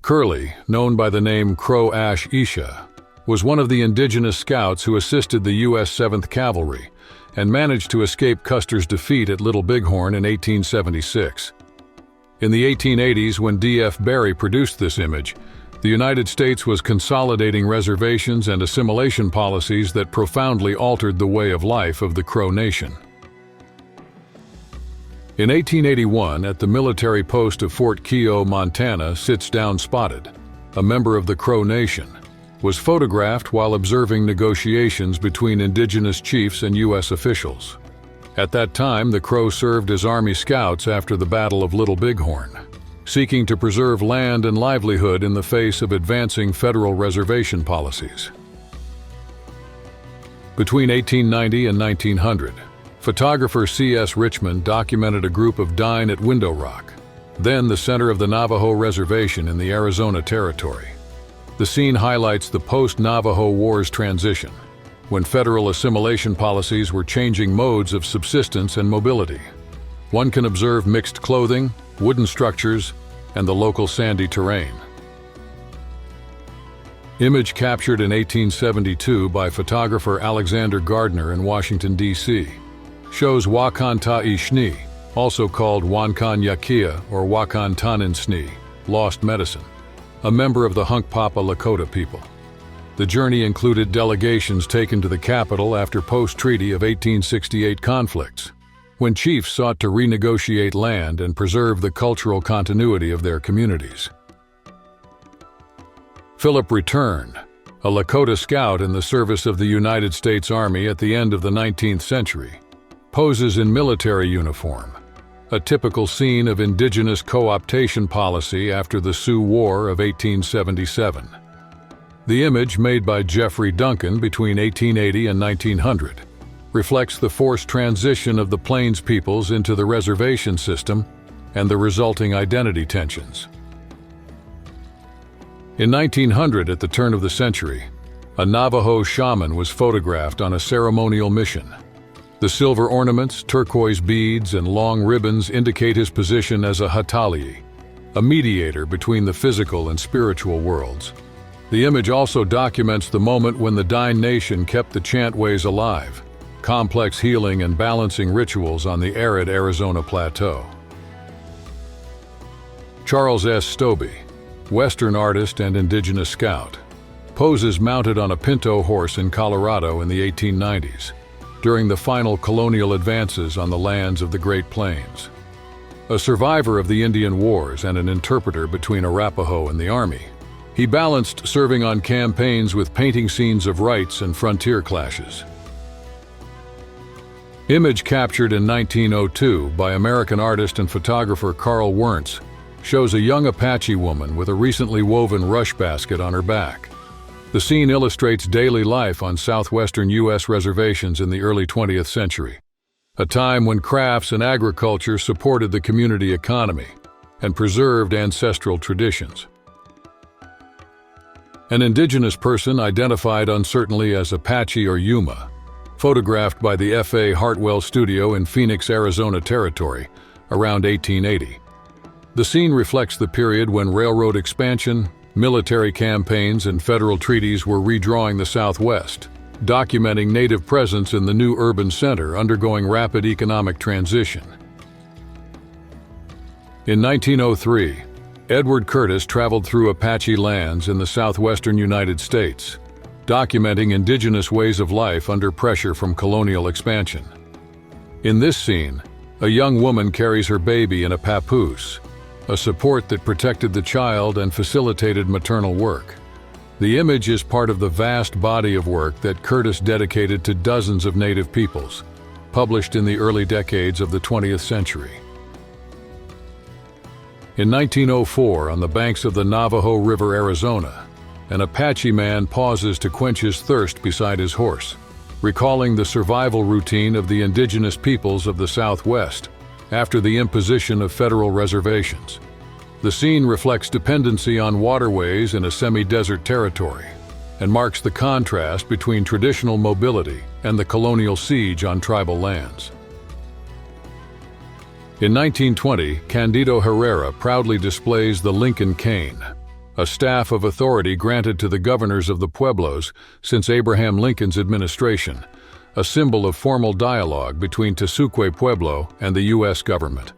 Curley, known by the name Crow Ash Isha, was one of the indigenous scouts who assisted the U.S. 7th Cavalry and managed to escape Custer's defeat at Little Bighorn in 1876. In the 1880s, when D.F. Barry produced this image, the United States was consolidating reservations and assimilation policies that profoundly altered the way of life of the Crow Nation. In 1881, at the military post of Fort Keogh, Montana, sits Down Spotted, a member of the Crow Nation, was photographed while observing negotiations between indigenous chiefs and U.S. officials. At that time, the Crow served as Army Scouts after the Battle of Little Bighorn, seeking to preserve land and livelihood in the face of advancing federal reservation policies. Between 1890 and 1900, photographer C.S. Richmond documented a group of dine at Window Rock, then the center of the Navajo Reservation in the Arizona Territory. The scene highlights the post-Navajo Wars transition, when federal assimilation policies were changing modes of subsistence and mobility. One can observe mixed clothing, wooden structures, and the local sandy terrain. Image captured in 1872 by photographer Alexander Gardner in Washington, D.C., shows Wakan Ta'i-Shni, also called Wankan Yakia or Wakan Tanin-Sni, lost medicine, a member of the Hunkpapa Lakota people. The journey included delegations taken to the capital after post-treaty of 1868 conflicts, when chiefs sought to renegotiate land and preserve the cultural continuity of their communities. Philip Return, a Lakota scout in the service of the United States Army at the end of the 19th century, poses in military uniform, a typical scene of indigenous co-optation policy after the Sioux War of 1877. The image, made by Jeffrey Duncan between 1880 and 1900, reflects the forced transition of the Plains peoples into the reservation system and the resulting identity tensions. In 1900, at the turn of the century, a Navajo shaman was photographed on a ceremonial mission. The silver ornaments, turquoise beads, and long ribbons indicate his position as a Hatali, a mediator between the physical and spiritual worlds. The image also documents the moment when the Dine Nation kept the chantways alive, complex healing and balancing rituals on the arid Arizona plateau. Charles S. Stobie, Western artist and indigenous scout, poses mounted on a pinto horse in Colorado in the 1890s, during the final colonial advances on the lands of the Great Plains. A survivor of the Indian Wars and an interpreter between Arapaho and the Army, he balanced serving on campaigns with painting scenes of rights and frontier clashes. Image captured in 1902 by American artist and photographer Carl Wernz shows a young Apache woman with a recently woven rush basket on her back. The scene illustrates daily life on southwestern U.S. reservations in the early 20th century, a time when crafts and agriculture supported the community economy and preserved ancestral traditions. An indigenous person identified uncertainly as Apache or Yuma, photographed by the F.A. Hartwell Studio in Phoenix, Arizona Territory, around 1880. The scene reflects the period when railroad expansion, military campaigns, and federal treaties were redrawing the Southwest, documenting Native presence in the new urban center undergoing rapid economic transition. In 1903, Edward Curtis traveled through Apache lands in the southwestern United States, documenting indigenous ways of life under pressure from colonial expansion. In this scene, a young woman carries her baby in a papoose, a support that protected the child and facilitated maternal work. The image is part of the vast body of work that Curtis dedicated to dozens of Native peoples, published in the early decades of the 20th century. In 1904, on the banks of the Navajo River, Arizona, an Apache man pauses to quench his thirst beside his horse, recalling the survival routine of the indigenous peoples of the Southwest after the imposition of federal reservations. The scene reflects dependency on waterways in a semi-desert territory and marks the contrast between traditional mobility and the colonial siege on tribal lands. In 1920, Candido Herrera proudly displays the Lincoln cane, a staff of authority granted to the governors of the pueblos since Abraham Lincoln's administration, a symbol of formal dialogue between Tesuque Pueblo and the U.S. government.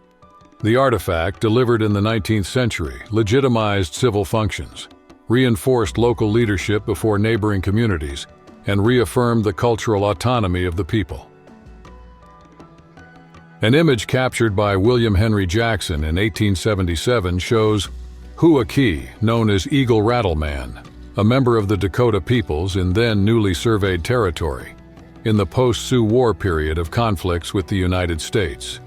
The artifact, delivered in the 19th century, legitimized civil functions, reinforced local leadership before neighboring communities, and reaffirmed the cultural autonomy of the people. An image captured by William Henry Jackson in 1877 shows Hua Ki, known as Eagle Rattleman, a member of the Dakota peoples in then newly surveyed territory, in the post-Sioux War period of conflicts with the United States.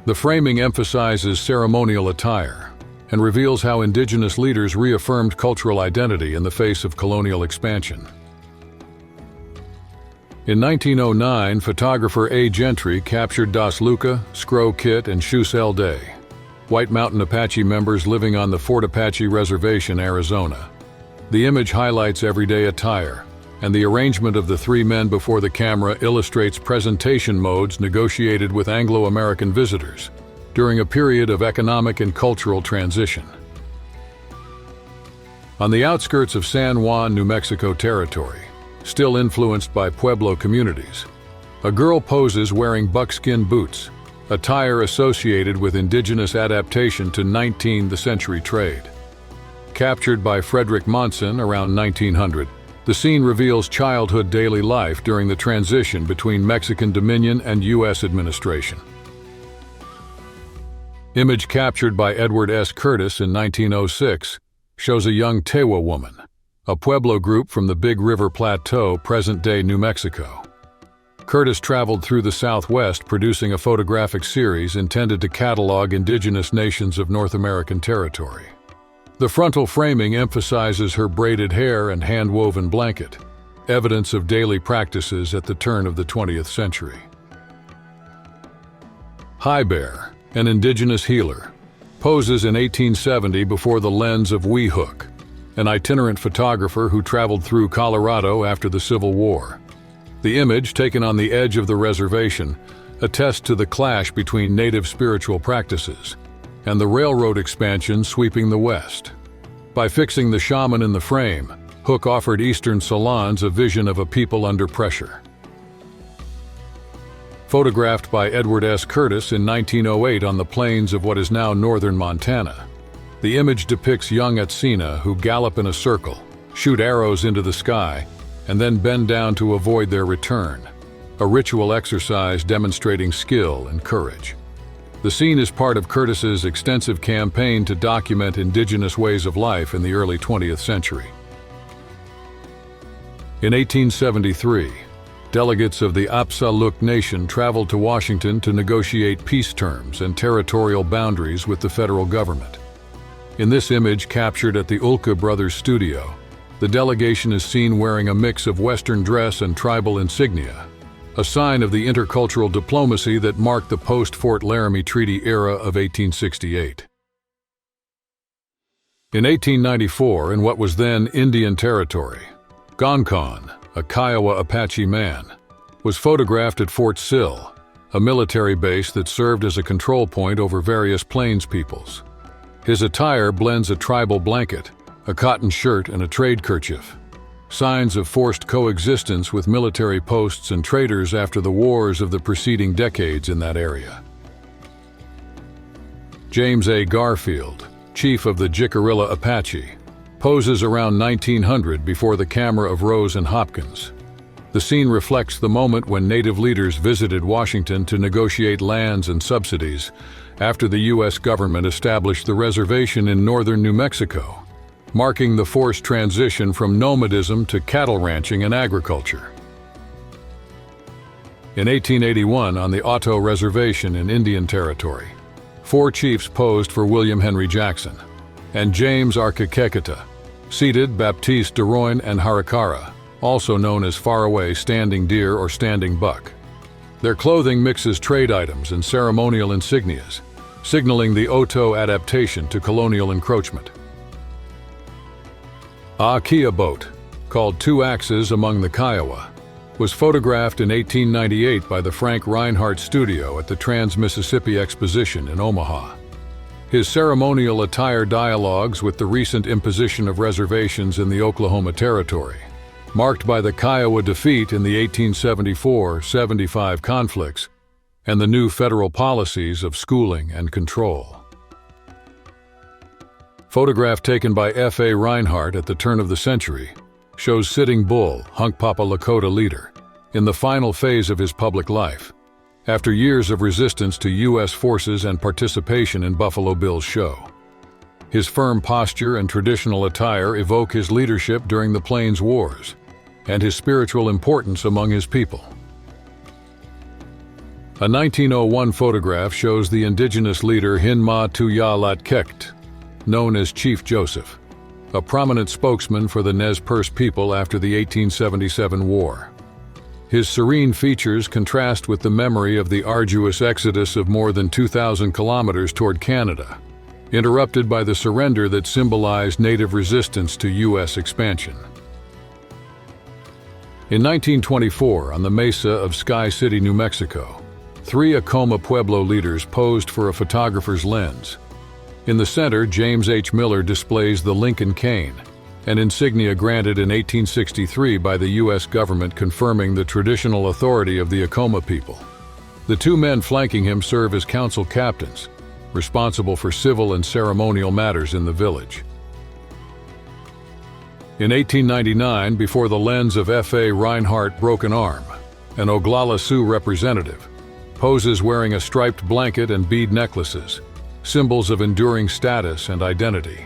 The framing emphasizes ceremonial attire and reveals how indigenous leaders reaffirmed cultural identity in the face of colonial expansion. In 1909, photographer A. Gentry captured Das Luca, Scro Kit, and Shusel Day, White Mountain Apache members living on the Fort Apache Reservation, Arizona. The image highlights everyday attire, and the arrangement of the three men before the camera illustrates presentation modes negotiated with Anglo-American visitors during a period of economic and cultural transition. On the outskirts of San Juan, New Mexico territory, still influenced by Pueblo communities, a girl poses wearing buckskin boots, attire associated with indigenous adaptation to 19th century trade. Captured by Frederick Monson around 1900, the scene reveals childhood daily life during the transition between Mexican dominion and U.S. administration. Image captured by Edward S. Curtis in 1906 shows a young Tewa woman, a Pueblo group from the Big River Plateau, present-day New Mexico. Curtis traveled through the Southwest producing a photographic series intended to catalog indigenous nations of North American territory. The frontal framing emphasizes her braided hair and hand-woven blanket, evidence of daily practices at the turn of the 20th century. High Bear, an indigenous healer, poses in 1870 before the lens of Weehook, an itinerant photographer who traveled through Colorado after the Civil War. The image, taken on the edge of the reservation, attests to the clash between native spiritual practices and the railroad expansion sweeping the West. By fixing the shaman in the frame, Hook offered Eastern salons a vision of a people under pressure. Photographed by Edward S. Curtis in 1908 on the plains of what is now northern Montana, the image depicts young Atsina who gallop in a circle, shoot arrows into the sky, and then bend down to avoid their return, a ritual exercise demonstrating skill and courage. The scene is part of Curtis's extensive campaign to document indigenous ways of life in the early 20th century. In 1873, delegates of the Apsaluuk Nation traveled to Washington to negotiate peace terms and territorial boundaries with the federal government. In this image captured at the Ulka Brothers studio, the delegation is seen wearing a mix of Western dress and tribal insignia, a sign of the intercultural diplomacy that marked the post-Fort Laramie Treaty era of 1868. In 1894, in what was then Indian Territory, Goncon, a Kiowa Apache man, was photographed at Fort Sill, a military base that served as a control point over various Plains peoples. His attire blends a tribal blanket, a cotton shirt, and a trade kerchief, signs of forced coexistence with military posts and traders after the wars of the preceding decades in that area. James A. Garfield, chief of the Jicarilla Apache, poses around 1900 before the camera of Rose and Hopkins. The scene reflects the moment when Native leaders visited Washington to negotiate lands and subsidies after the U.S. government established the reservation in northern New Mexico, marking the forced transition from nomadism to cattle ranching and agriculture. In 1881, on the Otto Reservation in Indian Territory, 4 chiefs posed for William Henry Jackson and James Arkakeketa, seated Baptiste Deroyne and Harikara, also known as faraway standing deer or standing buck. Their clothing mixes trade items and ceremonial insignias, signaling the Oto adaptation to colonial encroachment. A Kia boat, called Two Axes among the Kiowa, was photographed in 1898 by the Frank Reinhardt Studio at the Trans-Mississippi Exposition in Omaha. His ceremonial attire dialogues with the recent imposition of reservations in the Oklahoma Territory, marked by the Kiowa defeat in the 1874-75 conflicts, and the new federal policies of schooling and control. Photograph taken by F.A. Reinhardt at the turn of the century shows Sitting Bull, Hunkpapa Lakota leader, in the final phase of his public life, after years of resistance to U.S. forces and participation in Buffalo Bill's show. His firm posture and traditional attire evoke his leadership during the Plains Wars and his spiritual importance among his people. A 1901 photograph shows the indigenous leader Hinma Tuya known as Chief Joseph, a prominent spokesman for the Nez Perce people after the 1877 war. His serene features contrast with the memory of the arduous exodus of more than 2,000 kilometers toward Canada, interrupted by the surrender that symbolized Native resistance to U.S. expansion. In 1924, on the mesa of Sky City, New Mexico, 3 Acoma Pueblo leaders posed for a photographer's lens. In the center, James H. Miller displays the Lincoln cane, an insignia granted in 1863 by the U.S. government confirming the traditional authority of the Acoma people. The 2 men flanking him serve as council captains, responsible for civil and ceremonial matters in the village. In 1899, before the lens of F.A. Reinhardt Broken Arm, an Oglala Sioux representative, poses wearing a striped blanket and bead necklaces, symbols of enduring status and identity.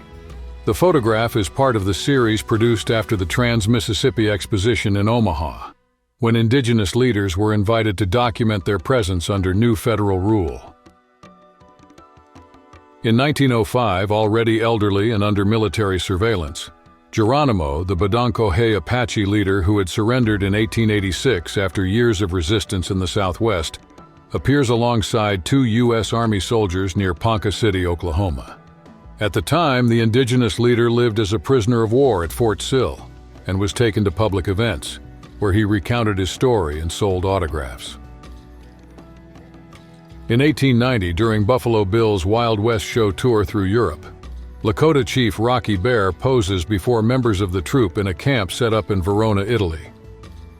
The photograph is part of the series produced after the Trans-Mississippi Exposition in Omaha, when indigenous leaders were invited to document their presence under new federal rule. In 1905, already elderly and under military surveillance, Geronimo, the Badonkohe Apache leader who had surrendered in 1886 after years of resistance in the Southwest, appears alongside 2 U.S. Army soldiers near Ponca City, Oklahoma. At the time, the indigenous leader lived as a prisoner of war at Fort Sill and was taken to public events, where he recounted his story and sold autographs. In 1890, during Buffalo Bill's Wild West show tour through Europe, Lakota chief Rocky Bear poses before members of the troupe in a camp set up in Verona, Italy.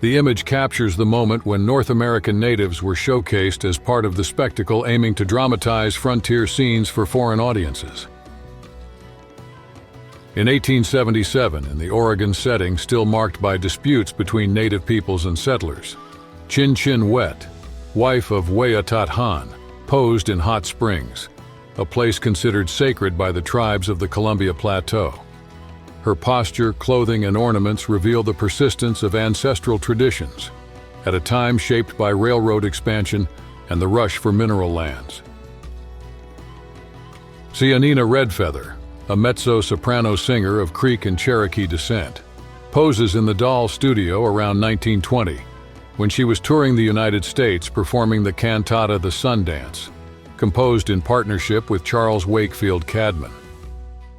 The image captures the moment when North American natives were showcased as part of the spectacle aiming to dramatize frontier scenes for foreign audiences. In 1877, in the Oregon setting still marked by disputes between native peoples and settlers, Chin Chin Wet, wife of Weatat Han, posed in Hot Springs, a place considered sacred by the tribes of the Columbia Plateau. Her posture, clothing, and ornaments reveal the persistence of ancestral traditions, at a time shaped by railroad expansion and the rush for mineral lands. Cianina Redfeather, a mezzo-soprano singer of Creek and Cherokee descent, poses in the Dahl studio around 1920, when she was touring the United States performing the cantata The Sundance, composed in partnership with Charles Wakefield Cadman.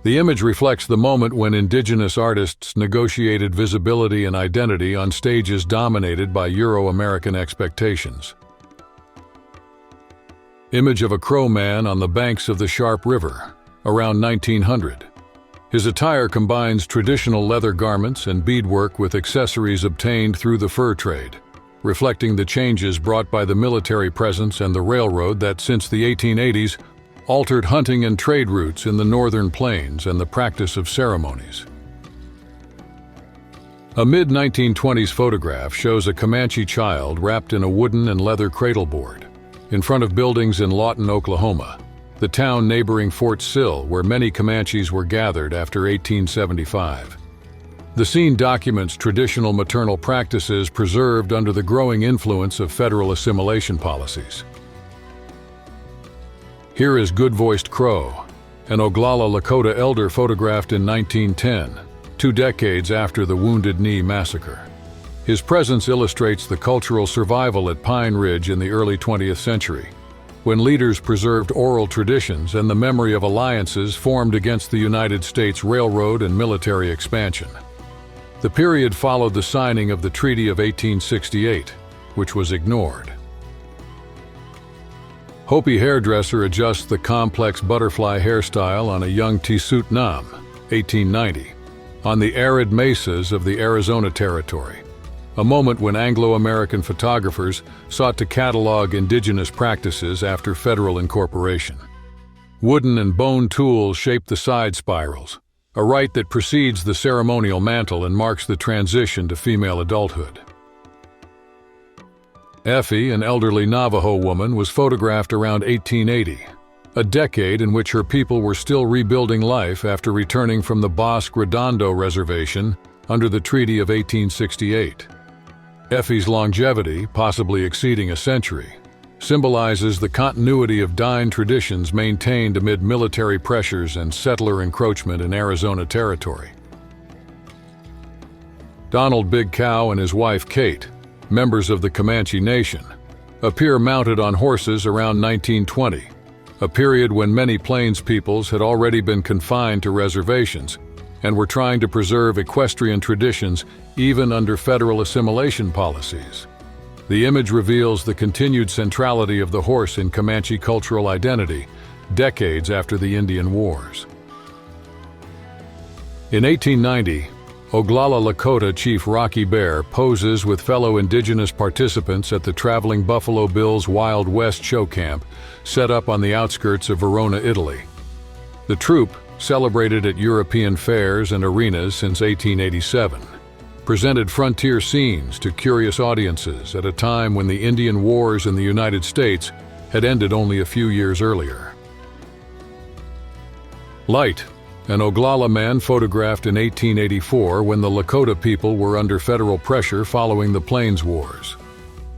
The image reflects the moment when indigenous artists negotiated visibility and identity on stages dominated by Euro-American expectations. Image of a Crow man on the banks of the Sharp River, around 1900. His attire combines traditional leather garments and beadwork with accessories obtained through the fur trade, reflecting the changes brought by the military presence and the railroad that, since the 1880s, altered hunting and trade routes in the northern plains and the practice of ceremonies. A mid-1920s photograph shows a Comanche child wrapped in a wooden and leather cradleboard in front of buildings in Lawton, Oklahoma, the town neighboring Fort Sill, where many Comanches were gathered after 1875. The scene documents traditional maternal practices preserved under the growing influence of federal assimilation policies. Here is Good-Voiced Crow, an Oglala Lakota elder photographed in 1910, 2 decades after the Wounded Knee Massacre. His presence illustrates the cultural survival at Pine Ridge in the early 20th century, when leaders preserved oral traditions and the memory of alliances formed against the United States railroad and military expansion. The period followed the signing of the Treaty of 1868, which was ignored. Hopi hairdresser adjusts the complex butterfly hairstyle on a young Tisut Nam, 1890, on the arid mesas of the Arizona Territory, a moment when Anglo-American photographers sought to catalog indigenous practices after federal incorporation. Wooden and bone tools shape the side spirals, a rite that precedes the ceremonial mantle and marks the transition to female adulthood. Effie, an elderly Navajo woman, was photographed around 1880, a decade in which her people were still rebuilding life after returning from the Bosque Redondo Reservation under the Treaty of 1868. Effie's longevity, possibly exceeding a century, symbolizes the continuity of Dine traditions maintained amid military pressures and settler encroachment in Arizona Territory. Donald Big Cow and his wife Kate, members of the Comanche Nation, appear mounted on horses around 1920, a period when many Plains peoples had already been confined to reservations and were trying to preserve equestrian traditions even under federal assimilation policies. The image reveals the continued centrality of the horse in Comanche cultural identity, decades after the Indian Wars. In 1890, Oglala Lakota Chief Rocky Bear poses with fellow indigenous participants at the traveling Buffalo Bills Wild West show camp set up on the outskirts of Verona, Italy. The troupe, celebrated at European fairs and arenas since 1887, presented frontier scenes to curious audiences at a time when the Indian Wars in the United States had ended only a few years earlier. Light, an Oglala man photographed in 1884 when the Lakota people were under federal pressure following the Plains Wars.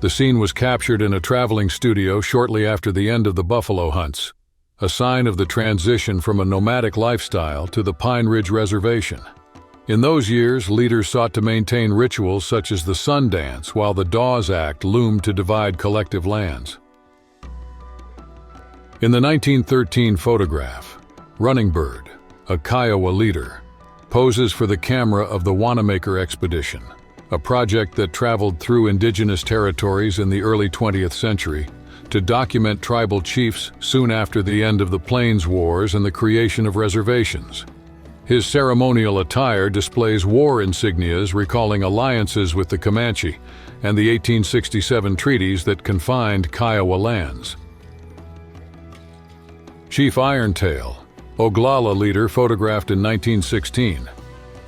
The scene was captured in a traveling studio shortly after the end of the buffalo hunts, a sign of the transition from a nomadic lifestyle to the Pine Ridge Reservation. In those years, leaders sought to maintain rituals such as the Sun Dance while the Dawes Act loomed to divide collective lands. In the 1913 photograph, Running Bird, a Kiowa leader, poses for the camera of the Wanamaker Expedition, a project that traveled through indigenous territories in the early 20th century to document tribal chiefs soon after the end of the Plains Wars and the creation of reservations. His ceremonial attire displays war insignias recalling alliances with the Comanche and the 1867 treaties that confined Kiowa lands. Chief Irontail, Oglala leader photographed in 1916,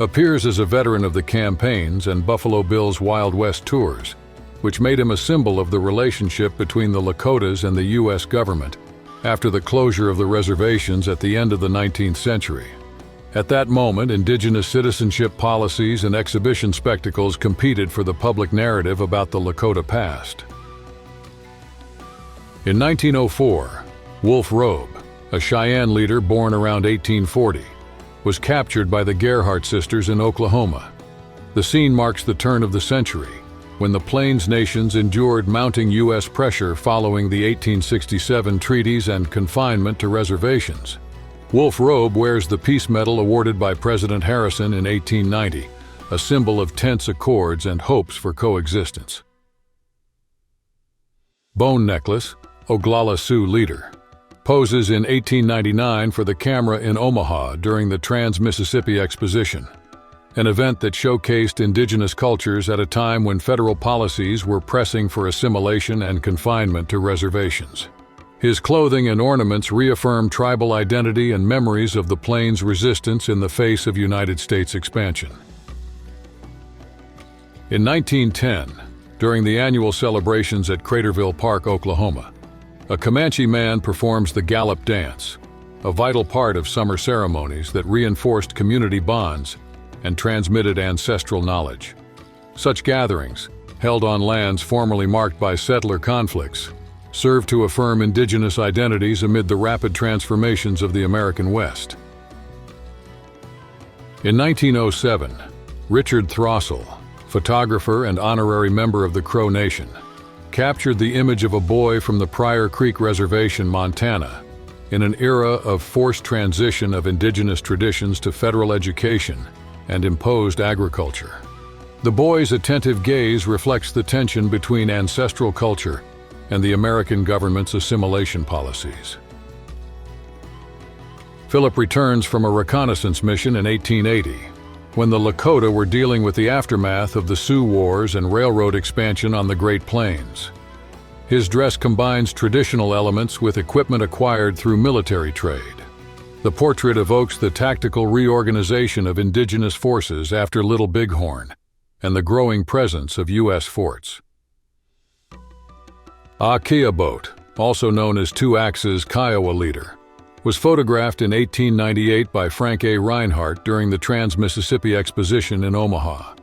appears as a veteran of the campaigns and Buffalo Bills Wild West tours, which made him a symbol of the relationship between the Lakotas and the U.S. government after the closure of the reservations at the end of the 19th century. At that moment, indigenous citizenship policies and exhibition spectacles competed for the public narrative about the Lakota past. In 1904, Wolf Robe, a Cheyenne leader born around 1840, was captured by the Gerhardt sisters in Oklahoma. The scene marks the turn of the century, when the Plains nations endured mounting U.S. pressure following the 1867 treaties and confinement to reservations. Wolf Robe wears the Peace Medal awarded by President Harrison in 1890, a symbol of tense accords and hopes for coexistence. Bone Necklace, Oglala Sioux leader, poses in 1899 for the camera in Omaha during the Trans-Mississippi Exposition, an event that showcased indigenous cultures at a time when federal policies were pressing for assimilation and confinement to reservations. His clothing and ornaments reaffirm tribal identity and memories of the Plains resistance in the face of United States expansion. In 1910, during the annual celebrations at Craterville Park, Oklahoma, a Comanche man performs the Gallup Dance, a vital part of summer ceremonies that reinforced community bonds and transmitted ancestral knowledge. Such gatherings, held on lands formerly marked by settler conflicts, served to affirm indigenous identities amid the rapid transformations of the American West. In 1907, Richard Throssell, photographer and honorary member of the Crow Nation, captured the image of a boy from the Pryor Creek Reservation, Montana, in an era of forced transition of indigenous traditions to federal education and imposed agriculture. The boy's attentive gaze reflects the tension between ancestral culture and the American government's assimilation policies. Philip returns from a reconnaissance mission in 1880, when the Lakota were dealing with the aftermath of the Sioux Wars and railroad expansion on the Great Plains. His dress combines traditional elements with equipment acquired through military trade. The portrait evokes the tactical reorganization of indigenous forces after Little Bighorn and the growing presence of U.S. forts. Keoboat, also known as Two Axes Kiowa Leader, was photographed in 1898 by Frank A. Reinhardt during the Trans-Mississippi Exposition in Omaha.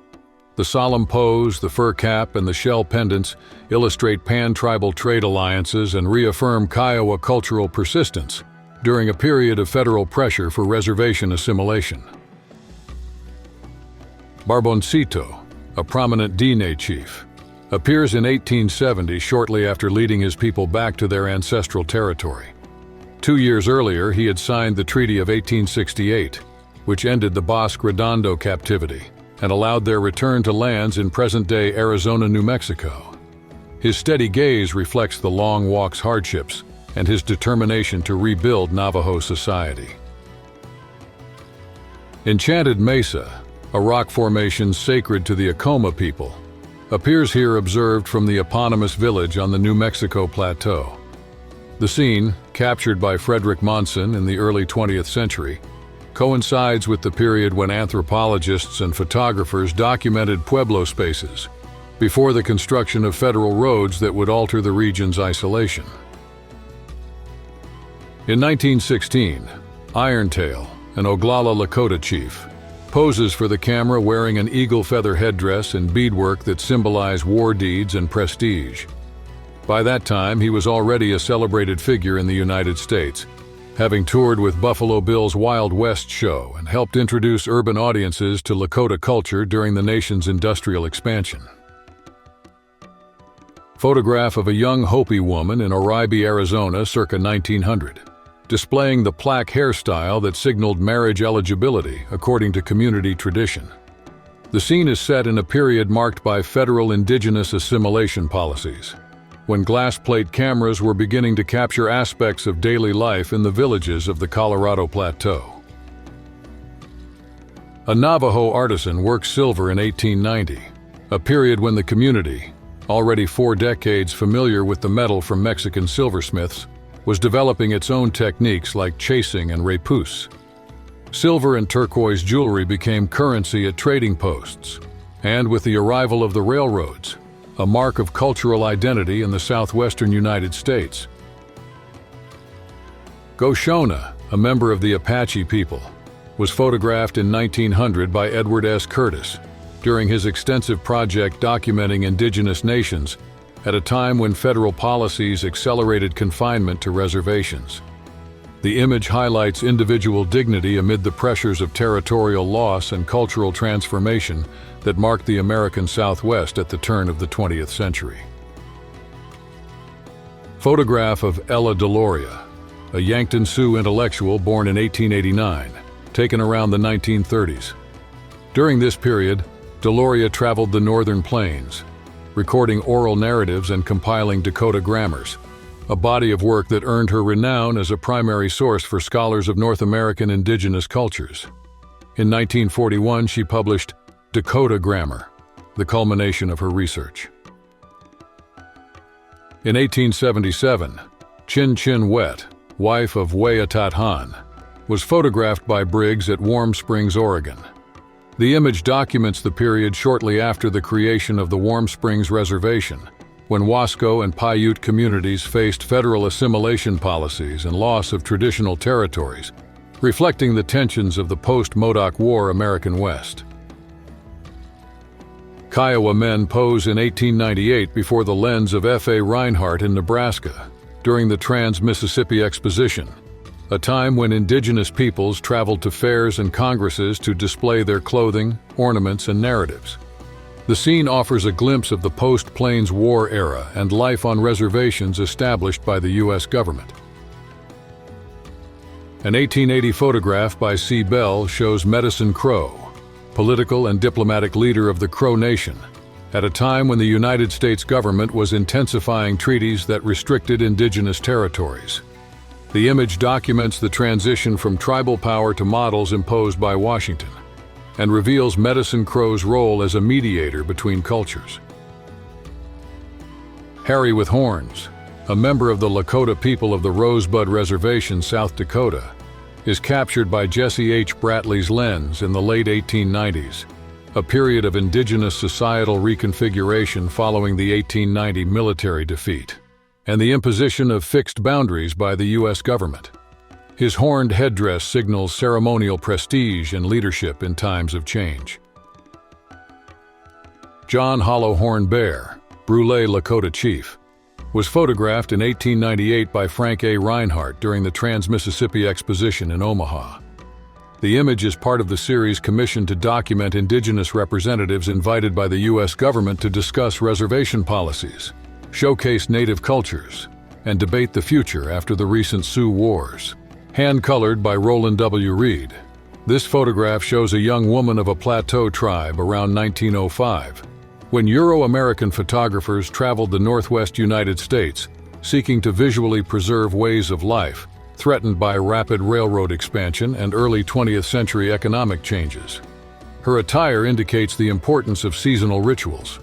The solemn pose, the fur cap, and the shell pendants illustrate pan-tribal trade alliances and reaffirm Kiowa cultural persistence during a period of federal pressure for reservation assimilation. Barboncito, a prominent Diné chief, appears in 1870 shortly after leading his people back to their ancestral territory. 2 years earlier, he had signed the Treaty of 1868, which ended the Bosque Redondo captivity and allowed their return to lands in present-day Arizona, New Mexico. His steady gaze reflects the long walk's hardships and his determination to rebuild Navajo society. Enchanted Mesa, a rock formation sacred to the Acoma people, appears here observed from the eponymous village on the New Mexico Plateau. The scene, captured by Frederick Monson in the early 20th century, coincides with the period when anthropologists and photographers documented Pueblo spaces before the construction of federal roads that would alter the region's isolation. In 1916, Irontail, an Oglala Lakota chief, poses for the camera wearing an eagle feather headdress and beadwork that symbolize war deeds and prestige. By that time, he was already a celebrated figure in the United States, having toured with Buffalo Bill's Wild West show and helped introduce urban audiences to Lakota culture during the nation's industrial expansion. Photograph of a young Hopi woman in Oribe, Arizona, circa 1900, displaying the plaque hairstyle that signaled marriage eligibility according to community tradition. The scene is set in a period marked by federal indigenous assimilation policies, when glass plate cameras were beginning to capture aspects of daily life in the villages of the Colorado Plateau. A Navajo artisan works silver in 1890, a period when the community, already 4 decades familiar with the metal from Mexican silversmiths, was developing its own techniques like chasing and repousse. Silver and turquoise jewelry became currency at trading posts, and with the arrival of the railroads, a mark of cultural identity in the southwestern United States. Goshona, a member of the Apache people, was photographed in 1900 by Edward S. Curtis during his extensive project documenting indigenous nations at a time when federal policies accelerated confinement to reservations. The image highlights individual dignity amid the pressures of territorial loss and cultural transformation that marked the American Southwest at the turn of the 20th century. Photograph of Ella Deloria, a Yankton Sioux intellectual born in 1889, taken around the 1930s. During this period, Deloria traveled the northern plains, recording oral narratives and compiling Dakota grammars, a body of work that earned her renown as a primary source for scholars of North American indigenous cultures. In 1941, she published Dakota Grammar, the culmination of her research. In 1877, Chin Chin Wet, wife of Weatat Han, was photographed by Briggs at Warm Springs, Oregon. The image documents the period shortly after the creation of the Warm Springs Reservation, when Wasco and Paiute communities faced federal assimilation policies and loss of traditional territories, reflecting the tensions of the post-Modoc War American West. Kiowa men pose in 1898 before the lens of F. A. Reinhardt in Nebraska during the Trans-Mississippi Exposition, a time when indigenous peoples traveled to fairs and congresses to display their clothing, ornaments, and narratives. The scene offers a glimpse of the post-Plains War era and life on reservations established by the U.S. government. An 1880 photograph by C. Bell shows Medicine Crow, political and diplomatic leader of the Crow Nation, at a time when the United States government was intensifying treaties that restricted indigenous territories. The image documents the transition from tribal power to models imposed by Washington, and reveals Medicine Crow's role as a mediator between cultures. Harry with Horns, a member of the Lakota people of the Rosebud Reservation, South Dakota, is captured by Jesse H. Bratley's lens in the late 1890s, a period of indigenous societal reconfiguration following the 1890 military defeat, and the imposition of fixed boundaries by the U.S. government. His horned headdress signals ceremonial prestige and leadership in times of change. John Hollowhorn Bear, Brule Lakota chief, was photographed in 1898 by Frank A. Reinhardt during the Trans-Mississippi Exposition in Omaha. The image is part of the series commissioned to document indigenous representatives invited by the U.S. government to discuss reservation policies, showcase native cultures, and debate the future after the recent Sioux Wars. Hand-colored by Roland W. Reed, this photograph shows a young woman of a Plateau tribe around 1905, when Euro-American photographers traveled the Northwest United States, seeking to visually preserve ways of life threatened by rapid railroad expansion and early 20th century economic changes. Her attire indicates the importance of seasonal rituals,